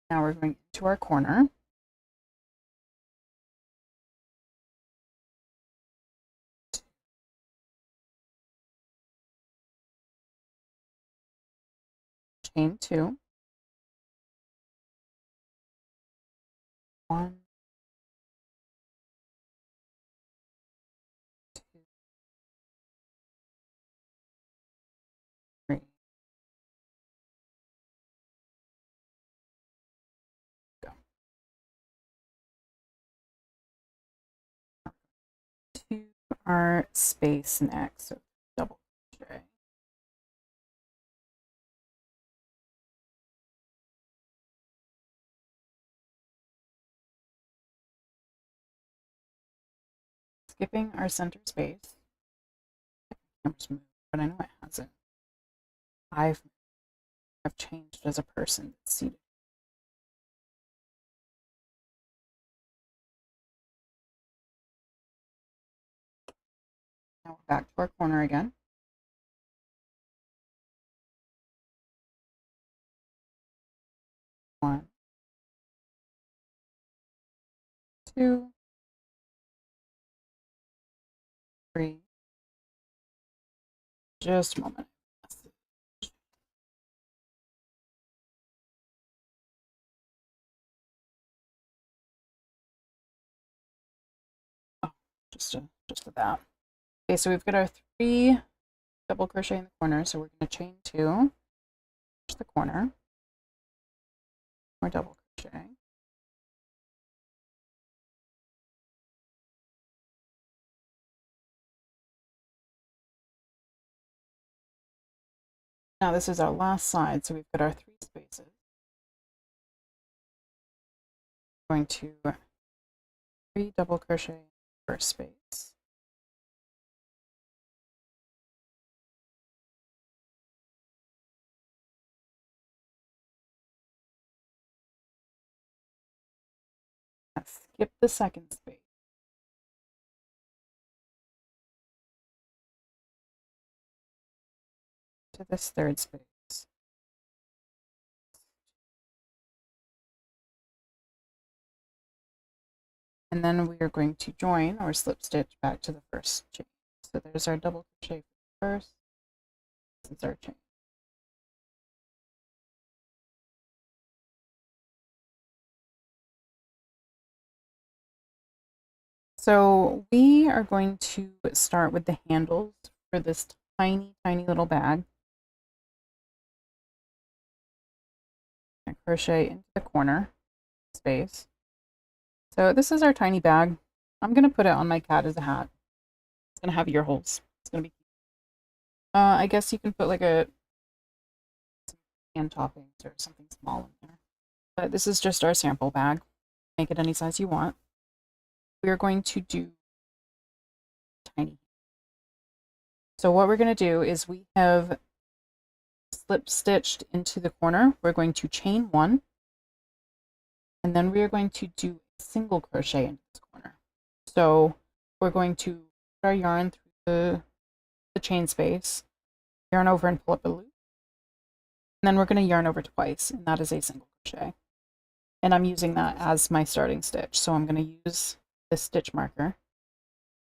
Now we're going into our corner. 2. Chain 2. 1, 2, 3. Go. To our space next, so double crochet. Skipping our center space. Camera's moved, but I know it hasn't. I've changed as a person that's seated. Now we're back to our corner again. 1, 2, 3. Just a moment. Oh, just for that. Okay, so we've got our 3 double crochet in the corner, so we're going to chain 2, push the corner, more double crochet. Now this is our last side, so we've got our 3 spaces. We're going to 3 double crochet in the first space. Skip the second space. To this third space. And then we are going to join or slip stitch back to the first chain. So there's our double crochet for the first. This is our chain. So we are going to start with the handles for this tiny, tiny little bag. And crochet into the corner space. So this is our tiny bag. I'm going to put it on my cat as a hat. It's going to have ear holes. It's going to be cute. I guess you can put like some hand toppings or something small in there. But this is just our sample bag. Make it any size you want. We are going to do tiny. So what we're going to do is we have slip stitched into the corner, we're going to chain 1, and then we are going to do a single crochet into this corner. So we're going to put our yarn through the chain space, yarn over and pull up a loop, and then we're going to yarn over twice, and that is a single crochet. And I'm using that as my starting stitch. So I'm going to use this stitch marker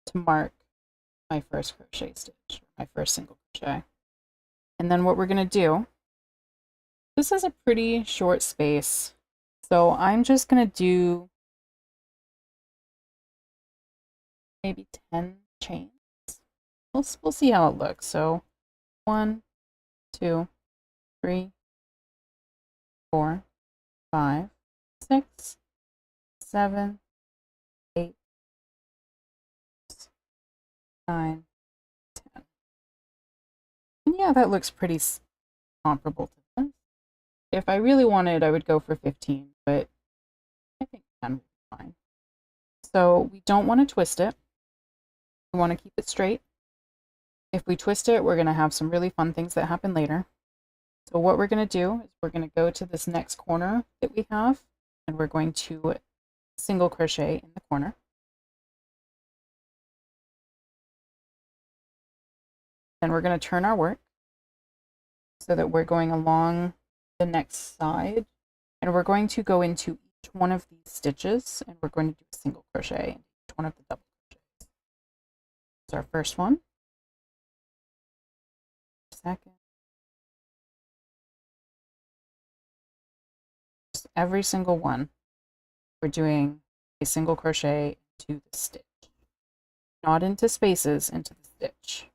to mark my first crochet stitch, my first single crochet. And then what we're going to do, this is a pretty short space, so I'm just going to do maybe 10 chains. We'll see how it looks. So 1, 2, 3, 4, 5, 6, 7, 8, 9, 10. And yeah, that looks pretty comparable to this. If I really wanted, I would go for 15, but I think 10 would be fine. So we don't want to twist it. We want to keep it straight. If we twist it, we're going to have some really fun things that happen later. So what we're going to do is we're going to go to this next corner that we have, and we're going to single crochet in the corner. Then we're going to turn our work so that we're going along the next side, and we're going to go into each one of these stitches, and we're going to do a single crochet in each one of the double crochets. So our first one, second, just every single one, we're doing a single crochet into the stitch, not into spaces, into the stitch.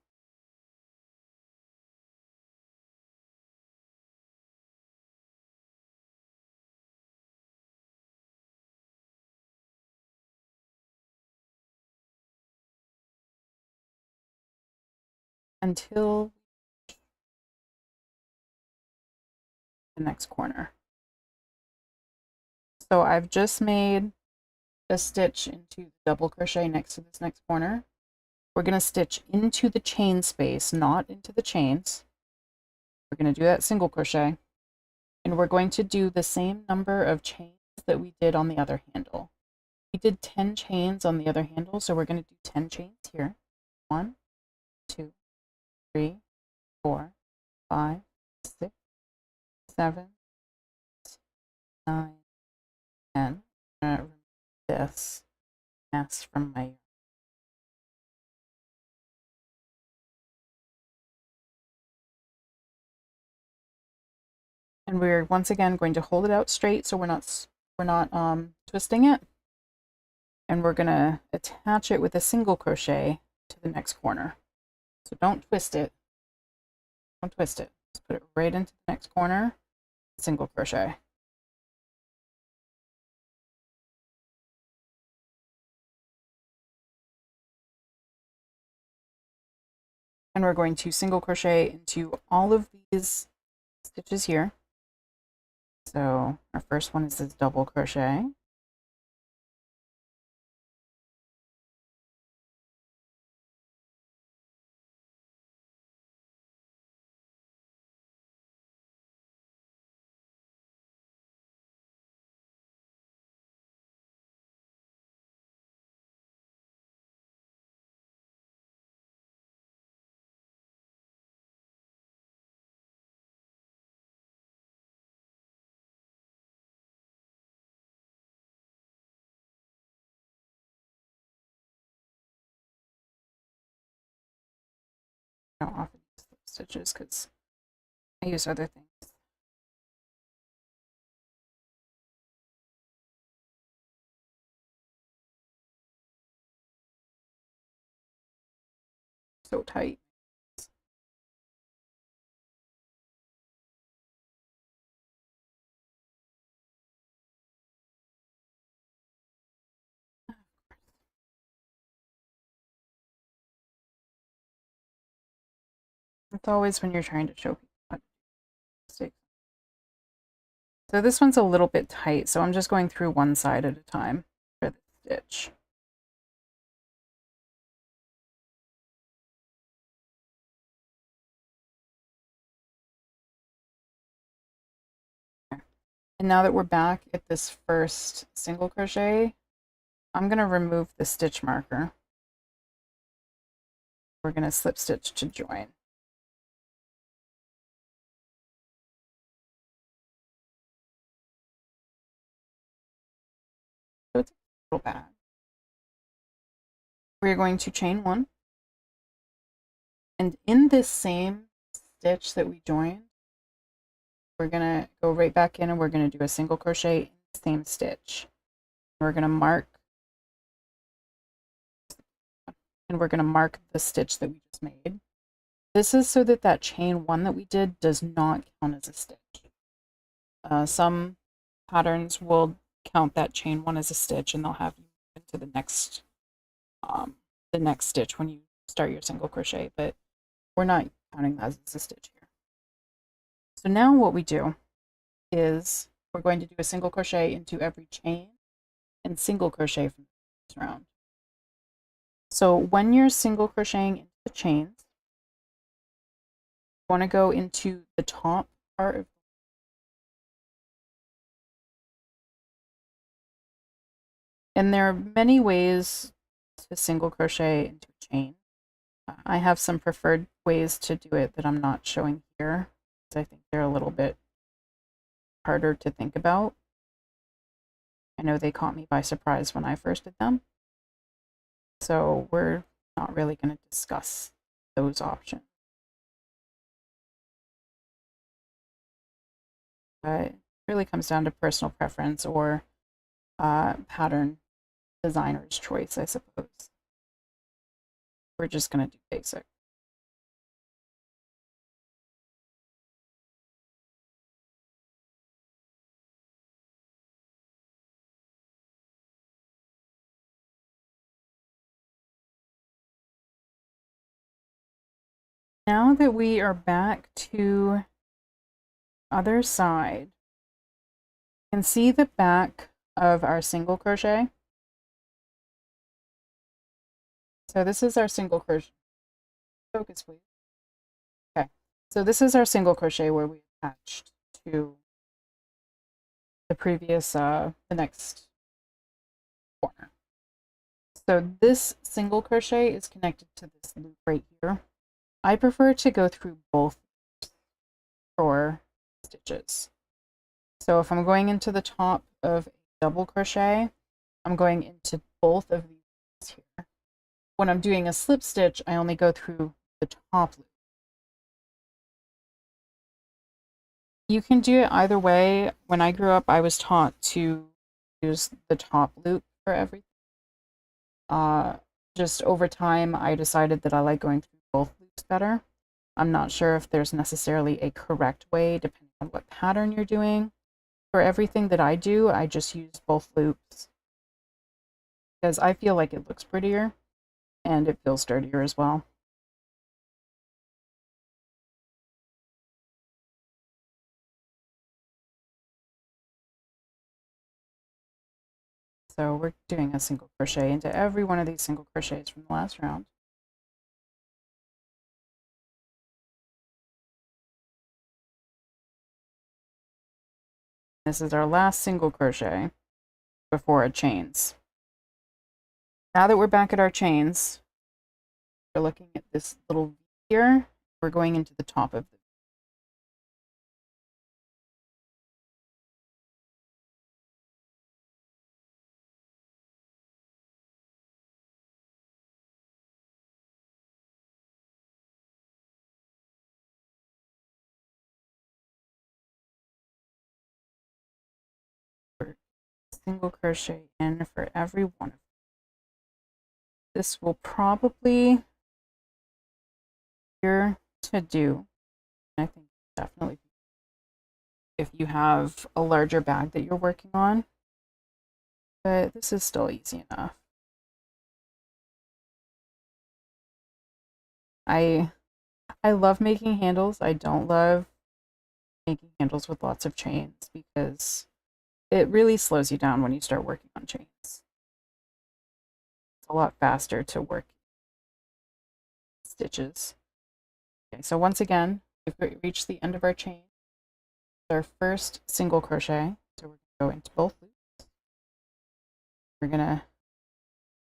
Until the next corner. So I've just made a stitch into the double crochet next to this next corner. We're going to stitch into the chain space, not into the chains. We're going to do that single crochet, and we're going to do the same number of chains that we did on the other handle. We did 10 chains on the other handle, so we're going to do 10 chains here. 1, 2, 3, 4, 5, 6, 7, 8, 9, 10. I'm going to remove this mess from my and we're once again going to hold it out straight so we're not twisting it, and we're going to attach it with a single crochet to the next corner. So don't twist it. Don't twist it. Just put it right into the next corner, single crochet. And we're going to single crochet into all of these stitches here. So our first one is this double crochet. I don't often use slip stitches because I use other things. So tight. It's always when you're trying to show people how to do mistakes. So this one's a little bit tight, so I'm just going through one side at a time for the stitch. And now that we're back at this first single crochet, I'm going to remove the stitch marker. We're going to slip stitch to join. So it's a little bad. We're going to chain one. And in this same stitch that we joined, we're going to go right back in and we're going to do a single crochet in the same stitch. We're going to mark the stitch that we just made. This is so that that chain one that we did does not count as a stitch. Some patterns will count that chain one as a stitch, and they'll have you into the next stitch when you start your single crochet, but we're not counting that as a stitch here. So now what we do is we're going to do a single crochet into every chain and single crochet from this round. So when you're single crocheting into the chains, you want to go into the top part of and there are many ways to single crochet into a chain. I have some preferred ways to do it that I'm not showing here, because I think they're a little bit harder to think about. I know they caught me by surprise when I first did them. So we're not really going to discuss those options. It really comes down to personal preference or pattern designer's choice, I suppose. We're just going to do basic. Now that we are back to other side, you can see the back of our single crochet. So this is our single crochet. Focus, please. Okay, so this is our single crochet where we attached to the previous, the next corner. So this single crochet is connected to this loop right here. I prefer to go through both for stitches. So if I'm going into the top of a double crochet, I'm going into both of these here. When I'm doing a slip stitch, I only go through the top loop. You can do it either way. When I grew up, I was taught to use the top loop for everything. Just over time, I decided that I like going through both loops better. I'm not sure if there's necessarily a correct way, depending on what pattern you're doing. For everything that I do, I just use both loops because I feel like it looks prettier and it feels sturdier as well. So we're doing a single crochet into every one of these single crochets from the last round. This is our last single crochet before it chains. Now that we're back at our chains, we're looking at this little V here. We're going into the top of the single crochet in for every one of them. This will probably be easier to do. I think definitely if you have a larger bag that you're working on, but this is still easy enough. I love making handles. I don't love making handles with lots of chains because it really slows you down when you start working on chains. It's a lot faster to work stitches. Okay, so once again, we've reached the end of our chain. Our first single crochet. go into both loops. We're gonna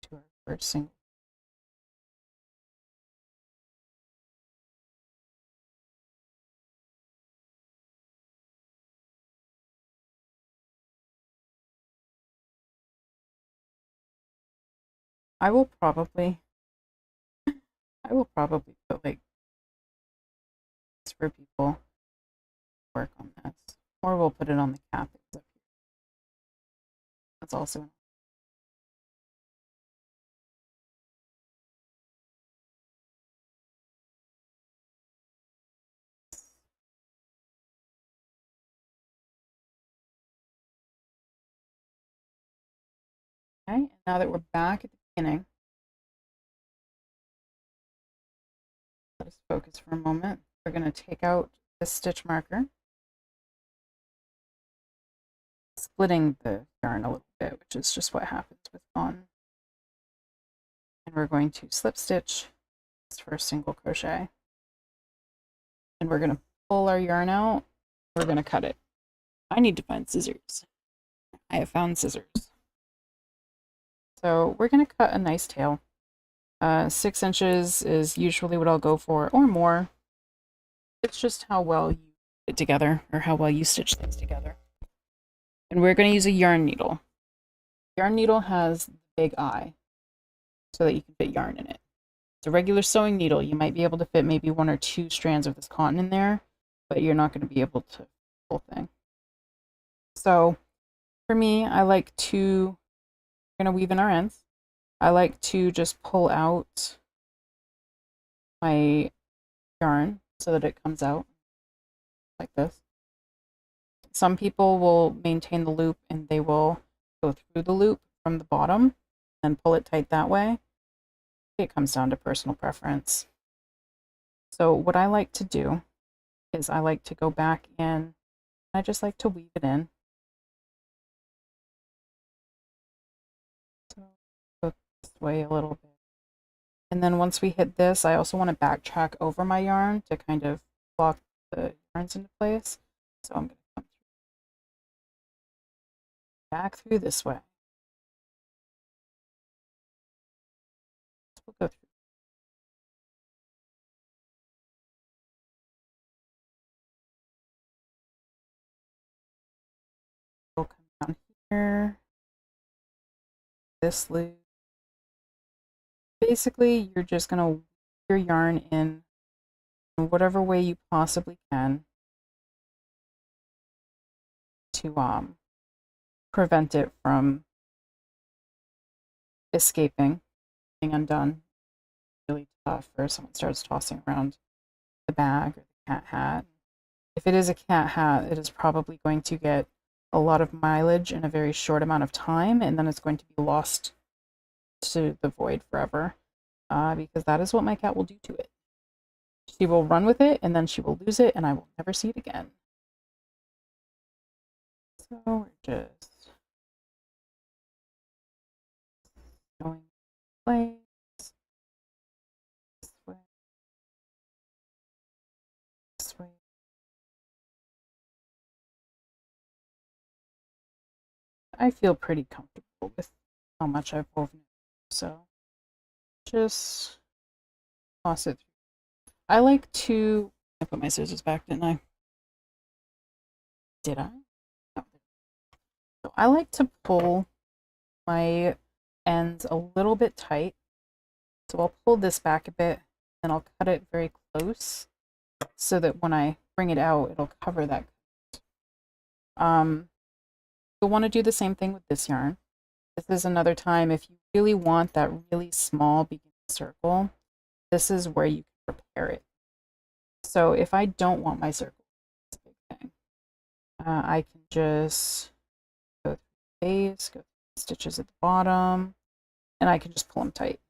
do our first single. I will probably put like for people work on this, or we'll put it on the cap. That's also okay. And now that we're back at the beginning, let us focus for a moment. We're going to take out this stitch marker, splitting the yarn a little bit, which is just what happens with cotton. And we're going to slip stitch this first single crochet. And we're going to pull our yarn out. We're going to cut it. I need to find scissors. I have found scissors. So we're going to cut a nice tail. 6 inches is usually what I'll go for, or more. It's just how well you put it together, or how well you stitch things together. And we're going to use a yarn needle. Yarn needle has the big eye, so that you can fit yarn in it. It's a regular sewing needle. You might be able to fit maybe 1 or 2 strands of this cotton in there, but you're not going to be able to the whole thing. So for me, I like to, we're going to weave in our ends. I like to just pull out my yarn so that it comes out like this. Some people will maintain the loop and they will go through the loop from the bottom and pull it tight that way. It comes down to personal preference. So what I like to do is I like to go back in. I just like to weave it in. So go this way a little bit. And then once we hit this, I also want to backtrack over my yarn to kind of lock the yarns into place. So I'm going to come back through this way. So we'll go through. We'll come down here. This loop. Basically, you're just going to weave your yarn in whatever way you possibly can to prevent it from escaping, being undone. Really tough, or someone starts tossing around the bag or the cat hat. If it is a cat hat, it is probably going to get a lot of mileage in a very short amount of time, and then it's going to be lost to the void forever, because that is what my cat will do to it. She will run with it, and then she will lose it, and I will never see it again. So we're just going place. This way. This way. I feel pretty comfortable with how much I've woven, so just toss it through. I like to, I put my scissors back, didn't I? Did I? No. So I like to pull my ends a little bit tight. So I'll pull this back a bit and I'll cut it very close so that when I bring it out, it'll cover that. You'll want to do the same thing with this yarn. This is another time if you really want that really small beginning circle, this is where you can prepare it. So if I don't want my circle, it's a big thing. I can just go through the base, go through the stitches at the bottom, and I can just pull them tight.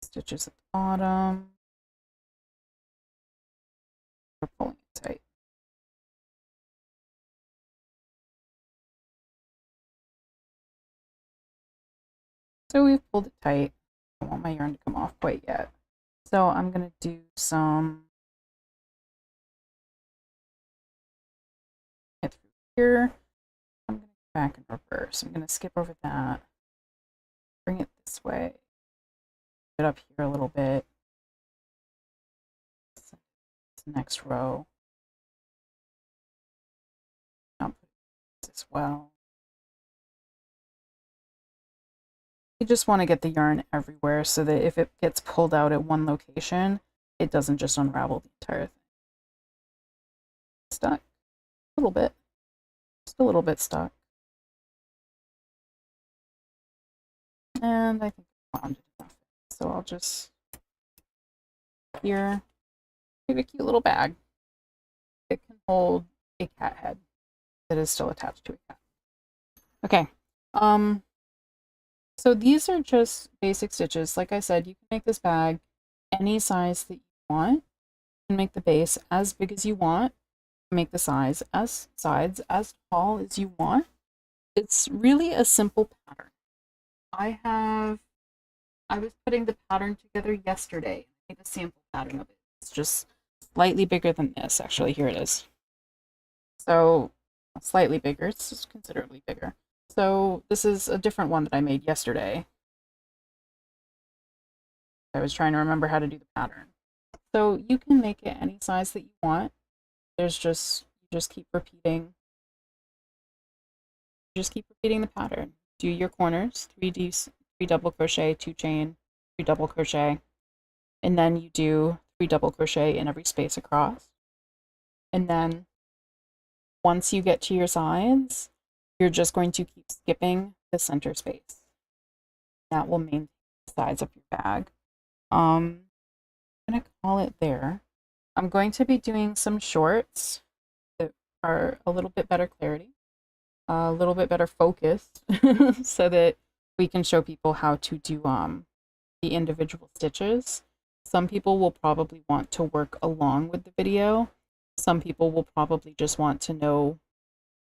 Stitches at the bottom. We're pulling it tight. So we've pulled it tight. I don't want my yarn to come off quite yet. So I'm going to do some through here. I'm going to go back in reverse. I'm going to skip over that. Bring it this way. Get up here a little bit. Next row. I'll put this as well. You just want to get the yarn everywhere so that if it gets pulled out at one location, it doesn't just unravel the entire thing. Stuck a little bit, just a little bit stuck. And I think I wound it enough. So I'll just here make a cute little bag. It can hold a cat head that is still attached to a cat. Okay. So these are just basic stitches. Like I said, you can make this bag any size that you want. You can make the base as big as you want. Make the sides as tall as you want. It's really a simple pattern. I was putting the pattern together yesterday. I made a sample pattern of it. It's just slightly bigger than this. Actually, here it is. So slightly bigger. It's just considerably bigger. So this is a different one that I made yesterday. I was trying to remember how to do the pattern. So you can make it any size that you want. There's just, you just keep repeating the pattern. Do your corners, 3 double crochet, 2 chain, 3 double crochet, and then you do 3 double crochet in every space across. And then once you get to your sides, you're just going to keep skipping the center space. That will maintain the sides of your bag. I'm going to call it there. I'm going to be doing some shorts that are a little bit better clarity, a little bit better focus, so that we can show people how to do the individual stitches. Some people will probably want to work along with the video. Some people will probably just want to know,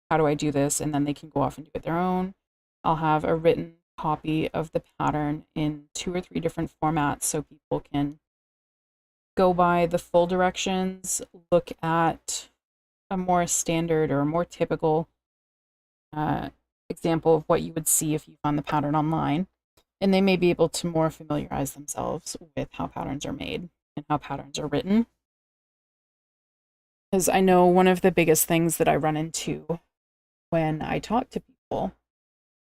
how do I do this? And then they can go off and do it their own. I'll have a written copy of the pattern in 2 or 3 different formats so people can go by the full directions, look at a more standard or a more typical example of what you would see if you found the pattern online. And they may be able to more familiarize themselves with how patterns are made and how patterns are written. Because I know one of the biggest things that I run into when I talk to people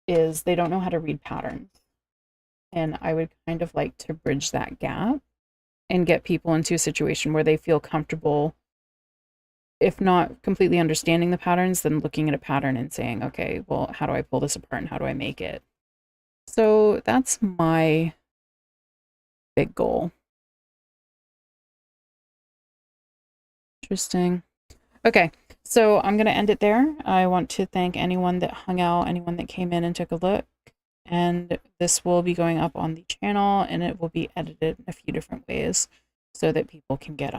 is they don't know how to read patterns. And I would kind of like to bridge that gap and get people into a situation where they feel comfortable, if not completely understanding the patterns, then looking at a pattern and saying, okay, well, how do I pull this apart and how do I make it? So that's my big goal. Interesting. Okay, so I'm going to end it there. I want to thank anyone that hung out, anyone that came in and took a look. And this will be going up on the channel, and it will be edited in a few different ways so that people can get